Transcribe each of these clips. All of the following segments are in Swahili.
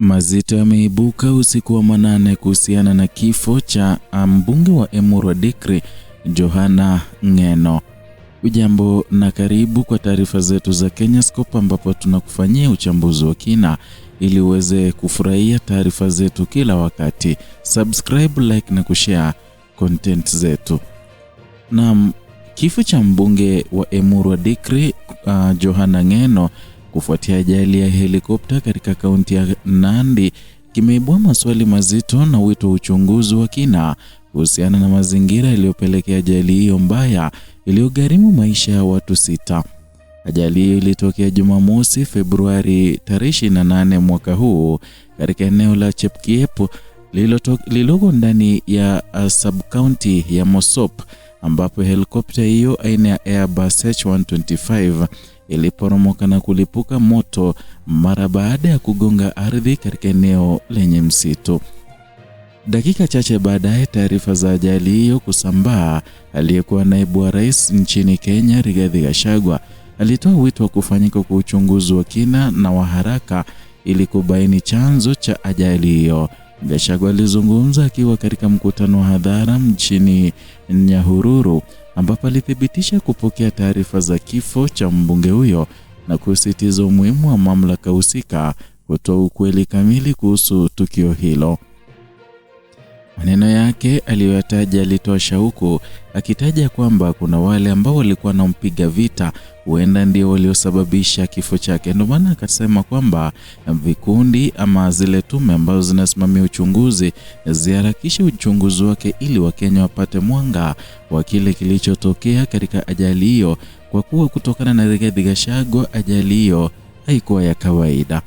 Mazito yameibuka usiku wa manane kuhusiana na kifo cha mbunge wa Emuru wa Dikri, Johana Ng'eno. Ujambo na karibu kwa taarifa zetu za Kenyascope, ambapo tunakufanyia uchambuzi wa kina ili uweze kufurahia taarifa zetu kila wakati. Subscribe, like na kushare content zetu. Na kifo cha mbunge wa Emuru wa Dikri, Johana Ng'eno, kufuatia ajali ya helikopta katika kaunti ya Nandi kimeibua maswali mazito na wito wa uchunguzi wa kina kuhusiana na mazingira yaliyopelekea ajali hiyo mbaya iliyogharimu maisha ya watu 6. Ajali hiyo ilitokea Jumamosi, Februari 28 mwaka huu katika eneo la Chepkiep lililoko ndani ya sub-county ya Mosop, ambapo helikopta hiyo aina ya Airbus H125 iliporomoka na kulipuka moto mara baada ya kugonga ardhi katika eneo lenye msitu. Dakika chache baadaye, taarifa za ajali hiyo kusambaa, aliyekuwa naibu wa rais nchini Kenya, Rigathi Gachagua, alitoa wito wa kufanyika kwa uchunguzi wa kina na wa haraka ili kubaini chanzo cha ajali hiyo. Gachagua alizungumza akiwa katika mkutano wa hadhara mjini Nyahururu, ambapo alithibitisha kupokea taarifa za kifo cha mbunge huyo na kusisitiza umuhimu wa mamlaka husika kutoa ukweli kamili kuhusu tukio hilo. Maneno yake aliyoyataja alitoa shauku, akitaja kwamba kuna wale ambao walikuwa wanampiga vita huenda ndio waliosababisha kifo chake. Ndio maana akasema kwamba vikundi ama zile tume ambazo zinasimamia uchunguzi ziharakishe uchunguzi wake ili Wakenya wapate mwanga wa kile kilichotokea katika ajali hiyo, kwa kuwa kutokana na Rigathi Gachagua ajali hiyo haikuwa ya kawaida.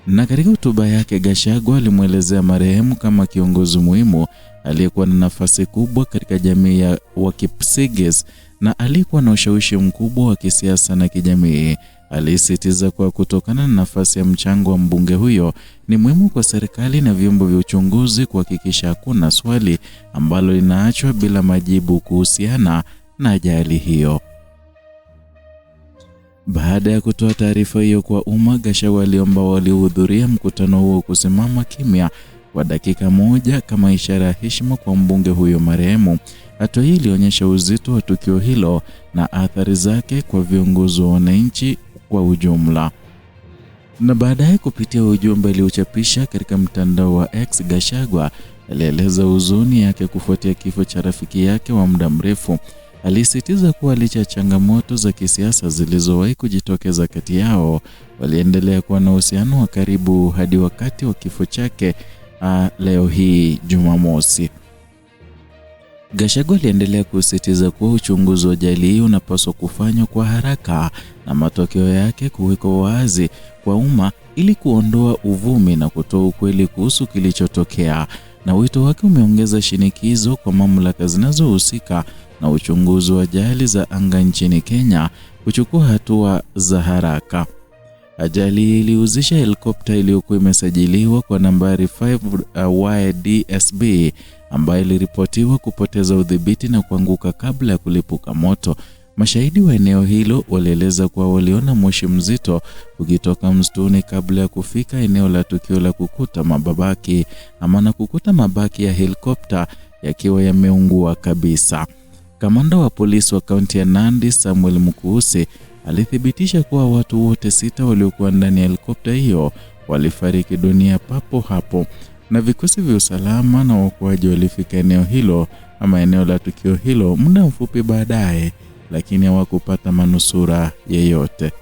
Na katika hotuba yake, Gachagua alimwelezea marehemu kama kiongozi muhimu aliyekuwa na nafasi kubwa katika jamii ya Wakipsigis na alikuwa na ushawishi mkubwa wa kisiasa na kijamii. Alisisitiza kwa kutokana na nafasi ya mchango wa mbunge huyo, ni muhimu kwa serikali na vyombo vya uchunguzi kuhakikisha hakuna swali ambalo linaachwa bila majibu kuhusiana na ajali hiyo. Baada ya kutoa taarifa hiyo kwa umma, Gachagua aliomba waliohudhuria mkutano huo kusimama kimya kwa dakika moja kama ishara ya heshima kwa mbunge huyo marehemu. Hatua hii ilionyesha uzito wa tukio hilo na athari zake kwa viongozi wa wananchi kwa ujumla. Na baadaye, kupitia ujumbe aliochapisha katika mtandao wa X, Gachagua alieleza huzuni yake kufuatia kifo cha rafiki yake wa muda mrefu. Alisisitiza kuwa licha ya changamoto za kisiasa zilizowahi kujitokeza kati yao, waliendelea kuwa na uhusiano wa karibu hadi wakati wa kifo chake leo hii Jumamosi. Gachagua aliendelea kusisitiza kuwa uchunguzi wa ajali hii unapaswa kufanywa kwa haraka na matokeo yake kuwekwa wazi kwa umma ili kuondoa uvumi na kutoa ukweli kuhusu kilichotokea. Na wito wake umeongeza shinikizo kwa mamlaka zinazohusika na uchunguzi wa ajali za anga nchini Kenya kuchukua hatua za haraka. Ajali ilihusisha helikopta iliyokuwa imesajiliwa kwa nambari 5YDSB ambayo iliripotiwa kupoteza udhibiti na kuanguka kabla ya kulipuka moto. Mashahidi wa eneo hilo walieleza kuwa waliona moshi mzito ukitoka msituni kabla ya kufika eneo la tukio la kukuta mabaki ya helikopta yakiwa yameungua kabisa. Kamanda wa polisi wa kaunti ya Nandi, Samuel Mukuusi, alithibitisha kuwa watu wote 6 waliokuwa ndani ya helikopta hiyo walifariki dunia papo hapo, na vikosi vya usalama na uokoaji walifika eneo la tukio hilo muda mfupi baadaye, lakini hawakupata manusura yeyote.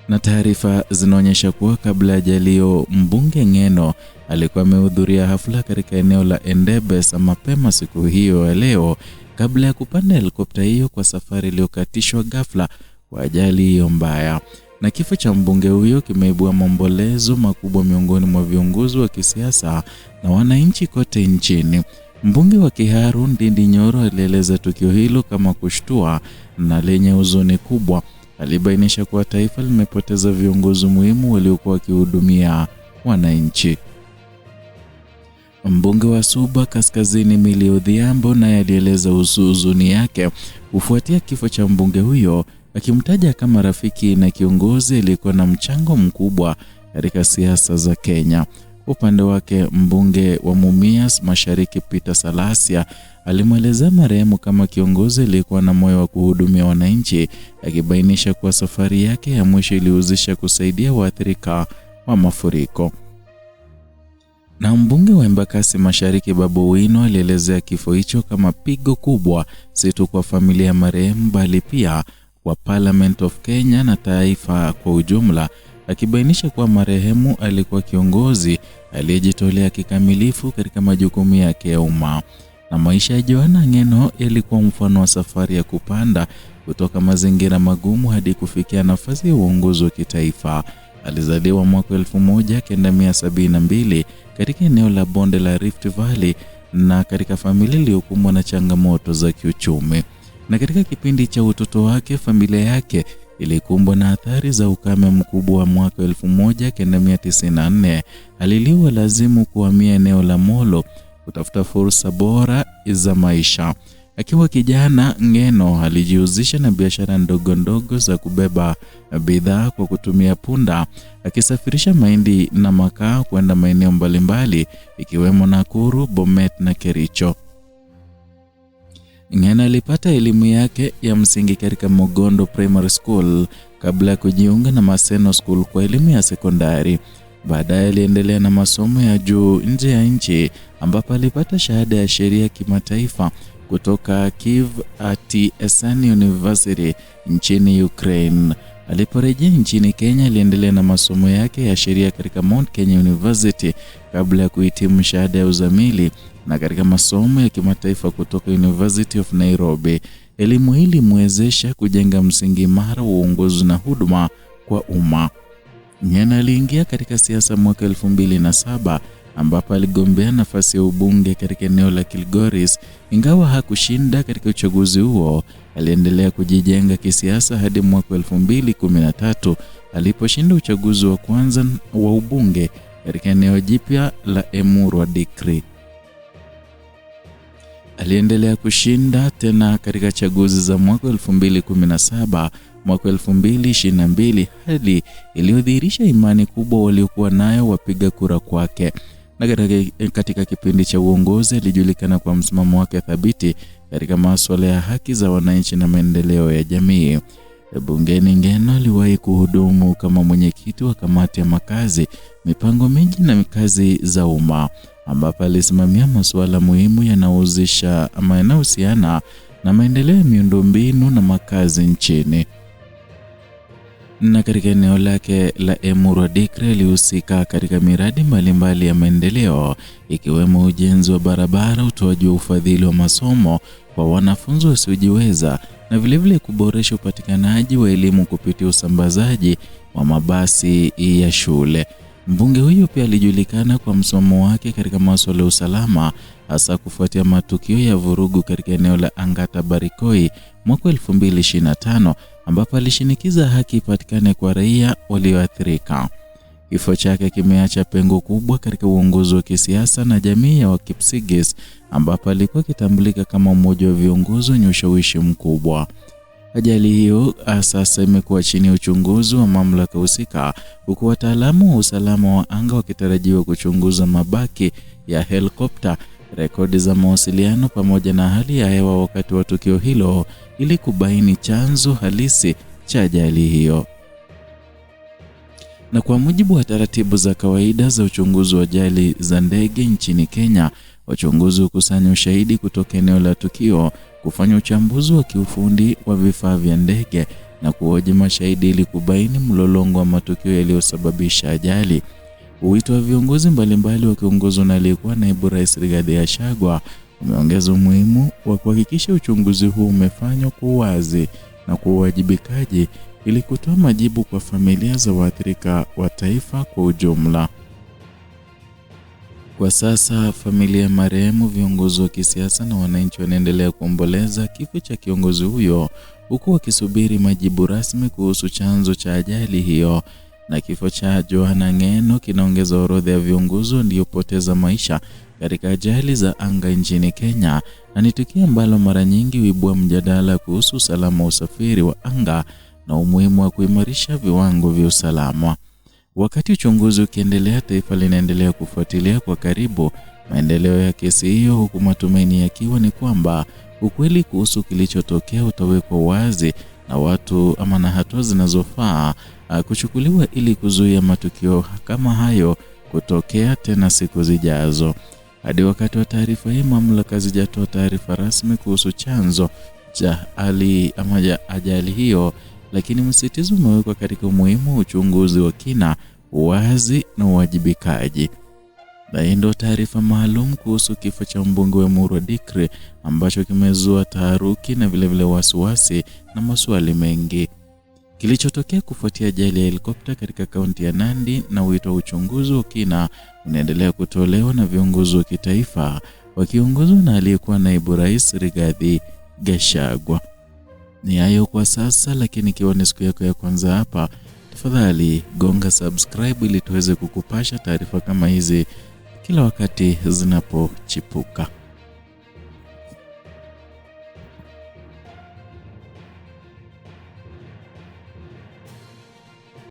Na taarifa zinaonyesha kuwa kabla ya ajali hiyo, mbunge Ng'eno alikuwa amehudhuria hafla katika eneo la Endebess mapema siku hiyo ya leo kabla ya kupanda helikopta hiyo kwa safari iliyokatishwa ghafla kwa ajali hiyo mbaya. Na kifo cha mbunge huyo kimeibua maombolezo makubwa miongoni mwa viongozi wa kisiasa na wananchi kote nchini. Mbunge wa Kiharu, Ndindi Nyoro, alieleza tukio hilo kama kushtua na lenye huzuni kubwa. Alibainisha kuwa taifa limepoteza viongozi muhimu waliokuwa wakihudumia wananchi. Mbunge wa Suba Kaskazini, Millie Odhiambo, naye alieleza huzuni yake kufuatia kifo cha mbunge huyo, akimtaja kama rafiki na kiongozi aliyekuwa na mchango mkubwa katika siasa za Kenya. Upande wake, mbunge wa Mumias Mashariki Peter Salasia alimweleza marehemu kama kiongozi aliyekuwa na moyo wa kuhudumia wananchi, akibainisha kuwa safari yake ya mwisho ilihusisha kusaidia waathirika wa mafuriko. Na mbunge wa Embakasi Mashariki Babu Owino alielezea kifo hicho kama pigo kubwa si tu kwa familia ya marehemu bali pia kwa Parliament of Kenya na taifa kwa ujumla, akibainisha kuwa marehemu alikuwa kiongozi aliyejitolea kikamilifu katika majukumu yake ya umma. Na maisha ya Johana Ng'eno yalikuwa mfano wa safari ya kupanda kutoka mazingira magumu hadi kufikia nafasi ya uongozi wa kitaifa. Alizaliwa mwaka 1972 katika eneo la bonde la Rift Valley na katika familia iliyokumbwa na changamoto za kiuchumi. Na katika kipindi cha utoto wake, familia yake ilikumbwa na athari za ukame mkubwa wa mwaka 1994. Aliliwa lazimu kuhamia eneo la Molo kutafuta fursa bora za maisha. Akiwa kijana, Ng'eno alijihusisha na biashara ndogo ndogo za kubeba bidhaa kwa kutumia punda, akisafirisha mahindi na makaa kwenda maeneo mbalimbali ikiwemo Nakuru, Bomet na Kericho. Ng'eno alipata elimu yake ya msingi katika Mogondo Primary School kabla ya kujiunga na Maseno School kwa elimu ya sekondari. Baadaye aliendelea na masomo ya juu nje ya nchi ambapo alipata shahada ya sheria kimataifa kutoka Kyiv TSN University nchini Ukraine. Aliporejea nchini Kenya, aliendelea na masomo yake ya sheria katika Mount Kenya University kabla ya kuhitimu shahada ya uzamili na katika masomo ya kimataifa kutoka University of Nairobi. Elimu hii ilimwezesha kujenga msingi imara wa uongozi na huduma kwa umma. Ng'eno aliingia katika siasa mwaka 2007 ambapo aligombea nafasi ya ubunge katika eneo la Kilgoris. Ingawa hakushinda katika uchaguzi huo, aliendelea kujijenga kisiasa hadi mwaka 2013 aliposhinda uchaguzi wa kwanza wa ubunge katika eneo jipya la Emurua Dikri. Aliendelea kushinda tena katika chaguzi za mwaka 2017, mwaka 2022, hali iliyodhihirisha imani kubwa waliokuwa nayo wapiga kura kwake. Na katika kipindi cha uongozi alijulikana kwa msimamo wake thabiti katika masuala ya haki za wananchi na maendeleo ya jamii. Bungeni, Ng'eno aliwahi kuhudumu kama mwenyekiti wa kamati ya makazi, mipango miji na kazi za umma, ambapo alisimamia masuala muhimu yanayohusiana na maendeleo ya miundombinu na makazi nchini. Na katika eneo lake la Emurua Dikri alihusika katika miradi mbalimbali ya maendeleo ikiwemo ujenzi wa barabara, utoaji wa ufadhili wa masomo kwa wanafunzi wasiojiweza na vilevile kuboresha upatikanaji wa elimu kupitia usambazaji wa mabasi ya shule. Mbunge huyo pia alijulikana kwa msimamo wake katika masuala ya usalama, hasa kufuatia matukio ya vurugu katika eneo la Angata Barikoi mwaka 2025 ambapo alishinikiza haki ipatikane kwa raia walioathirika. Kifo chake kimeacha pengo kubwa katika uongozi wa kisiasa na jamii ya Wakipsigis, ambapo alikuwa kitambulika kama mmoja wa viongozi wenye ushawishi mkubwa. Ajali hiyo sasa imekuwa chini ya uchunguzi wa mamlaka husika, huku wataalamu wa usalama wa anga wakitarajiwa kuchunguza mabaki ya helikopta, rekodi za mawasiliano pamoja na hali ya hewa wakati wa tukio hilo ili kubaini chanzo halisi cha ajali hiyo. Na kwa mujibu wa taratibu za kawaida za uchunguzi wa ajali za ndege nchini Kenya, wachunguzi hukusanya ushahidi kutoka eneo la tukio, kufanya uchambuzi wa kiufundi wa vifaa vya ndege na kuhoji mashahidi ili kubaini mlolongo wa matukio yaliyosababisha ajali. Wito wa viongozi mbalimbali wakiongozwa na aliyekuwa naibu rais Rigathi Gachagua umeongeza umuhimu wa kuhakikisha uchunguzi huu umefanywa kwa uwazi na kwa uwajibikaji ili kutoa majibu kwa familia za waathirika wa taifa kwa ujumla. Kwa sasa familia ya marehemu, viongozi wa kisiasa na wananchi wanaendelea kuomboleza kifo cha kiongozi huyo, huku wakisubiri majibu rasmi kuhusu chanzo cha ajali hiyo. Na kifo cha Johana Ng'eno kinaongeza orodha ya viongozi waliopoteza maisha katika ajali za anga nchini Kenya, na ni tukio ambalo mara nyingi huibua mjadala kuhusu usalama wa usafiri wa anga na umuhimu wa kuimarisha viwango vya usalama. Wakati uchunguzi ukiendelea, taifa linaendelea kufuatilia kwa karibu maendeleo ya kesi hiyo, huku matumaini yakiwa ni kwamba ukweli kuhusu kilichotokea utawekwa wazi na watu ama na hatua zinazofaa kuchukuliwa ili kuzuia matukio kama hayo kutokea tena siku zijazo. Hadi wakati wa taarifa hii, mamlaka zijatoa taarifa rasmi kuhusu chanzo cha ajali hiyo, lakini msisitizo umewekwa katika umuhimu wa uchunguzi wa kina, uwazi na uwajibikaji. Na hii ndio taarifa maalum kuhusu kifo cha mbunge wa Emurua Dikirr ambacho kimezua taharuki na vilevile wasiwasi na maswali mengi. Kilichotokea kufuatia ajali ya helikopta katika kaunti ya Nandi na wito wa uchunguzi wa kina unaendelea kutolewa na viongozi wa kitaifa wakiongozwa na aliyekuwa naibu rais Rigathi Gachagua. Ni hayo kwa sasa, lakini ikiwa ni siku yako ya kwanza hapa, tafadhali gonga subscribe ili tuweze kukupasha taarifa kama hizi kila wakati zinapochipuka.